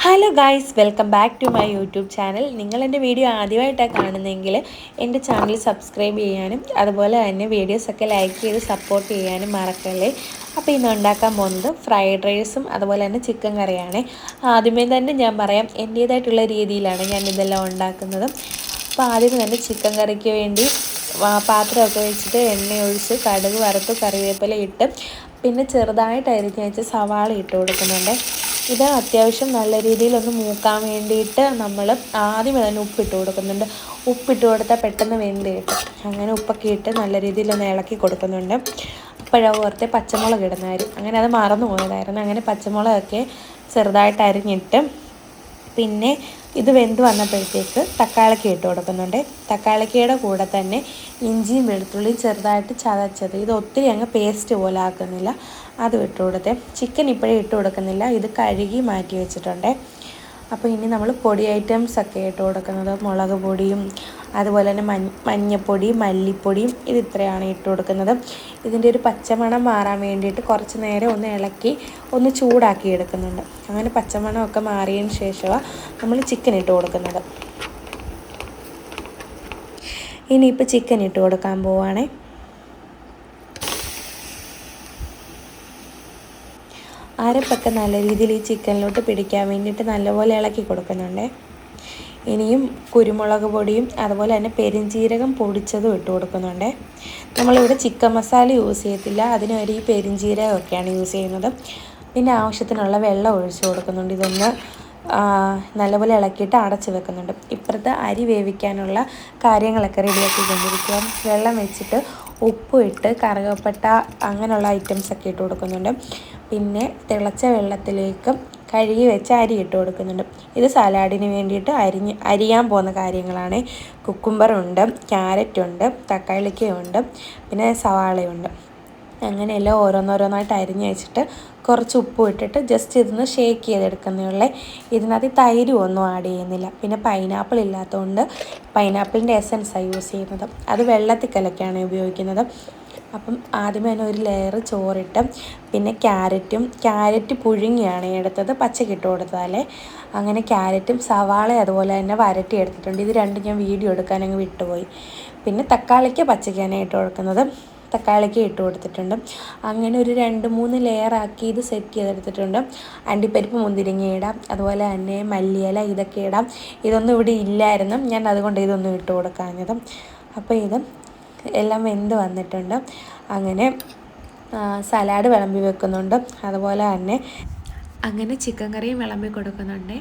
Hello guys, welcome back to my YouTube channel. നിങ്ങൾ എൻ്റെ video ആദ്യമായിട്ടാണ് കാണുന്നതെങ്കിൽ എൻ്റെ ചാനൽ സബ്സ്ക്രൈബ് ചെയ്യാനും അതുപോലെ തന്നെ വീഡിയോസൊക്കെ ലൈക്ക് ചെയ്ത് സപ്പോർട്ട് ചെയ്യാനും മറക്കല്ലേ. അപ്പോൾ ഇന്ന് ഉണ്ടാക്കാൻ പോകുന്നത് ഫ്രൈഡ് റൈസും അതുപോലെ തന്നെ ചിക്കൻ കറിയാണ്. ആദ്യമേ തന്നെ ഞാൻ പറയാം, എൻ്റേതായിട്ടുള്ള രീതിയിലാണ് ഞാൻ ഇതെല്ലാം ഉണ്ടാക്കുന്നത്. അപ്പോൾ ആദ്യം തന്നെ ചിക്കൻ കറിക്ക് വേണ്ടി പാത്രമൊക്കെ വെച്ചിട്ട് എണ്ണ ഒഴിച്ച് കടുക് വറുത്ത് കറിവേപ്പില ഇട്ട് പിന്നെ ചെറുതായിട്ട് അരിഞ്ഞ് വെച്ച് സവാള ഇട്ട് കൊടുക്കുന്നുണ്ട്. ഇത് അത്യാവശ്യം നല്ല രീതിയിലൊന്ന് മൂക്കാൻ വേണ്ടിയിട്ട് നമ്മൾ ആദ്യമേ തന്നെ ഉപ്പിട്ട് കൊടുക്കുന്നുണ്ട്. ഉപ്പിട്ട് കൊടുത്താൽ പെട്ടെന്ന് വെന്ത് കിട്ടും. അങ്ങനെ ഉപ്പൊക്കെ ഇട്ട് നല്ല രീതിയിലൊന്ന് ഇളക്കി കൊടുക്കുന്നുണ്ട്. അപ്പോഴാണ് ഓർത്തെ പച്ചമുളക് ഇടുന്നതായിരുന്നു, അങ്ങനെ അത് മറന്നു പോയതായിരുന്നു. അങ്ങനെ പച്ചമുളകൊക്കെ ചെറുതായിട്ട് അരിഞ്ഞിട്ട് പിന്നെ ഇത് വെന്ത് വന്നപ്പോഴത്തേക്ക് തക്കാളിക്ക ഇട്ട് കൊടുക്കുന്നുണ്ട്. തക്കാളിക്കയുടെ കൂടെ തന്നെ ഇഞ്ചിയും വെളുത്തുള്ളിയും ചെറുതായിട്ട് ചതച്ചത്, ഇത് ഒത്തിരി അങ്ങ് പേസ്റ്റ് പോലെ ആക്കുന്നില്ല, അത് ഇട്ട് കൊടുത്തേ. ചിക്കൻ ഇപ്പോഴേ ഇട്ട് കൊടുക്കുന്നില്ല, ഇത് കഴുകി മാറ്റി വെച്ചിട്ടുണ്ട്. അപ്പോൾ ഇനി നമ്മൾ പൊടി ഐറ്റംസൊക്കെ ഇട്ട് കൊടുക്കുന്നത് മുളക് പൊടിയും അതുപോലെ തന്നെ മഞ്ഞപ്പൊടിയും മല്ലിപ്പൊടിയും ഇത് ഇത്രയാണ് ഇട്ട് കൊടുക്കുന്നത്. ഇതിൻ്റെ ഒരു പച്ചമണം മാറാൻ വേണ്ടിയിട്ട് കുറച്ച് നേരം ഒന്ന് ഇളക്കി ഒന്ന് ചൂടാക്കി എടുക്കുന്നുണ്ട്. അങ്ങനെ പച്ചമണമൊക്കെ മാറിയതിന് ശേഷമാണ് നമ്മൾ ചിക്കൻ ഇട്ട് കൊടുക്കുന്നത്. ഇനിയിപ്പോൾ ചിക്കൻ ഇട്ട് കൊടുക്കാൻ പോവുകയാണേ. അരപ്പൊക്കെ നല്ല രീതിയിൽ ഈ ചിക്കനിലോട്ട് പിടിക്കാൻ വേണ്ടിയിട്ട് നല്ലപോലെ ഇളക്കി കൊടുക്കുന്നുണ്ട്. ഇനിയും കുരുമുളക് പൊടിയും അതുപോലെ തന്നെ പെരുംജീരകം പൊടിച്ചതും ഇട്ട് കൊടുക്കുന്നുണ്ട്. നമ്മളിവിടെ ചിക്കൻ മസാല യൂസ് ചെയ്യത്തില്ല, അതിനൊരു ഈ പെരുംജീരകമൊക്കെയാണ് യൂസ് ചെയ്യുന്നത്. പിന്നെ ആവശ്യത്തിനുള്ള വെള്ളം ഒഴിച്ച് കൊടുക്കുന്നുണ്ട്. ഇതൊന്ന് നല്ലപോലെ ഇളക്കിയിട്ട് അടച്ച് വെക്കുന്നുണ്ട്. ഇപ്പുറത്ത് അരി വേവിക്കാനുള്ള കാര്യങ്ങളൊക്കെ റെഡിയാക്കി കൊണ്ടിരിക്കുക. വെള്ളം വെച്ചിട്ട് ഉപ്പും ഇട്ട് കറുകപ്പട്ട അങ്ങനെയുള്ള ഐറ്റംസൊക്കെ ഇട്ട് കൊടുക്കുന്നുണ്ട്. പിന്നെ തിളച്ച വെള്ളത്തിലേക്ക് കഴുകി വെച്ച് അരി ഇട്ട് കൊടുക്കുന്നുണ്ട്. ഇത് സലാഡിന് വേണ്ടിയിട്ട് അരിയാൻ പോകുന്ന കാര്യങ്ങളാണ്. കുക്കുംബറുണ്ട്, ക്യാരറ്റുണ്ട്, തക്കാളിക്കയുണ്ട്, പിന്നെ സവാളയുണ്ട്. അങ്ങനെയെല്ലാം ഓരോന്നോരോന്നായിട്ട് അരിഞ്ഞ് വെച്ചിട്ട് കുറച്ച് ഉപ്പ് ഇട്ടിട്ട് ജസ്റ്റ് ഇതൊന്ന് ഷേക്ക് ചെയ്തെടുക്കുന്നതേ. ഇതിനകത്ത് തൈരും ഒന്നും ആഡ് ചെയ്യുന്നില്ല. പിന്നെ പൈനാപ്പിൾ ഇല്ലാത്തതുകൊണ്ട് പൈനാപ്പിളിൻ്റെ എസൻസാണ് യൂസ് ചെയ്യുന്നത്, അത് വെള്ളത്തിൽ കലക്കിയാണ് ഉപയോഗിക്കുന്നത്. അപ്പം ആദ്യമേ തന്നെ ഒരു ലെയർ ചോറിട്ട് പിന്നെ ക്യാരറ്റ് പുഴുങ്ങിയാണ് എടുത്തത്, പച്ചക്കിട്ട് കൊടുത്താലേ. അങ്ങനെ ക്യാരറ്റും സവാളയും അതുപോലെ തന്നെ വരട്ടി എടുത്തിട്ടുണ്ട്. ഇത് രണ്ടും ഞാൻ വീഡിയോ എടുക്കാൻ അങ്ങ് വിട്ടുപോയി. പിന്നെ തക്കാളിക്ക് പച്ചക്കാണ് ഇട്ട് കൊടുക്കുന്നത്, തക്കാളിക്ക് ഇട്ട് കൊടുത്തിട്ടുണ്ട്. അങ്ങനെ ഒരു 2-3 ലെയറാക്കി ഇത് സെറ്റ് ചെയ്തെടുത്തിട്ടുണ്ട്. അണ്ടിപ്പരിപ്പ് മുന്തിരിങ്ങ ഇടാം, അതുപോലെ തന്നെ മല്ലിയില ഇതൊക്കെ ഇടാം. ഇതൊന്നും ഇവിടെ ഇല്ലായിരുന്നു, ഞാൻ അതുകൊണ്ട് ഇതൊന്നും ഇട്ട് കൊടുക്കാഞ്ഞത്. അപ്പോൾ ഇത് എല്ലാം വെന്ത് വന്നിട്ടുണ്ട്. അങ്ങനെ സലാഡ് വിളമ്പി വെക്കുന്നുണ്ട്, അതുപോലെ തന്നെ അങ്ങനെ ചിക്കൻ കറിയും വിളമ്പി കൊടുക്കുന്നുണ്ട്.